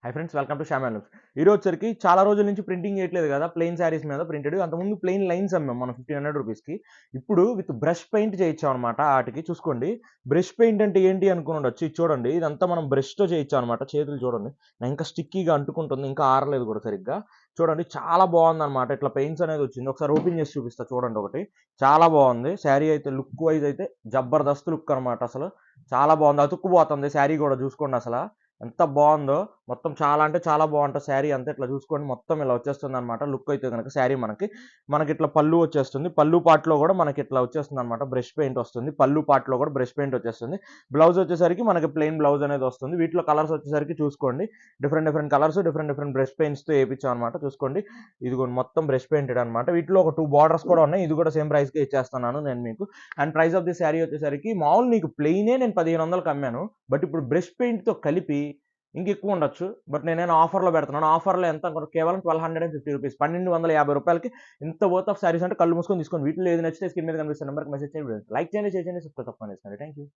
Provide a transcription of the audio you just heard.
High friends, welcome to Shaman Looks. ఈరోజు వచ్చరికి చాలా రోజుల నుంచి ప్రింటింగ్ చేయట్లేదు కదా, ప్లెయిన్ శారీస్ మీద ప్రింటెడ్. అంతకుముందు ప్లెయిన్ లైన్స్ అమ్మాం మనం 1500 రూపీస్కి. ఇప్పుడు విత్ బ్రష్ పెయింట్ చేయించాం అనమాట. వాటికి చూసుకోండి, బ్రష్ పెయింట్ అంటే ఏంటి అనుకుని ఉండొచ్చు. ఇది చూడండి, ఇదంతా మనం బ్రష్తో చేయించాం అనమాట. చేతులు చూడండి, ఇంకా స్టిక్కీగా అంటుకుంటుంది, ఇంకా ఆరలేదు కూడా సరిగ్గా. చూడండి, చాలా బాగుంది అనమాట. ఇట్లా పెయింట్స్ అనేది వచ్చింది. ఒకసారి ఓపెన్ చేసి చూపిస్తా చూడండి. ఒకటి చాలా బాగుంది శారీ అయితే, లుక్ వైజ్ అయితే జబర్దస్త్ లుక్ అనమాట. అసలు చాలా బాగుంది, అతుక్కుపోతుంది శారీ కూడా. చూసుకోండి అసలు ఎంత బాగుందో. మొత్తం చాలా అంటే చాలా బాగుంటుంది శారీ అంతా. ఇట్లా చూసుకోండి, మొత్తం ఇలా వచ్చేస్తుంది అనమాట లుక్ అయితే కనుక. శారీ మనకి ఇట్లా పళ్ళు వచ్చేస్తుంది. పళ్ళు పార్ట్లో కూడా మనకి ఇట్లా వచ్చేస్తుంది అనమాట. బ్రష్ పెయింట్ వస్తుంది పళ్ళు పార్ట్లో కూడా, బ్రష్ పెయింట్ వచ్చేస్తుంది. బ్లౌజ్ వచ్చేసరికి మనకి ప్లెయిన్ బ్లౌజ్ అనేది వస్తుంది. వీటిలో కలర్స్ వచ్చేసరికి చూసుకోండి, డిఫరెంట్ కలర్స్, డిఫరెంట్ బ్రష్ పెయింట్స్తో వేయించాం అనమాట. చూసుకోండి, ఇది మొత్తం బ్రష్ పెయింటెడ్ అనమాట. వీటిలో ఒక 2 బార్డర్స్ కూడా ఉన్నాయి. ఇది కూడా సేమ్ ప్రైస్కి ఇచ్చేస్తున్నాను నేను మీకు. And price of the sari వచ్చేసరికి మామూలు నీకు ప్లెయినే నేను 1500కి అమ్మాను. బట్ ఇప్పుడు బ్రష్ పెయింట్తో కలిపి ఇంకెక్కువ ఉండొచ్చు. బట్ నేనైనా ఆఫర్లో పెడుతున్నాను. ఆఫర్లో ఎంత కేవలం 1250 రూపీస్, 1250 రూపాయలకి ఇంత వర్త్ ఆఫ్ శారీస్ అంటే కళ్ళు మూసుకొని తీసుకోండి. వీటిలో ఏది నచ్చితే స్క్రీన్ మీద కనిపిస్తున్న నెంబర్కి మెసేజ్ చేయండి. లైక్ చేయండి, షేర్ చేయండి, సబ్స్క్రైబ్ చేసుకోండి. Thank you.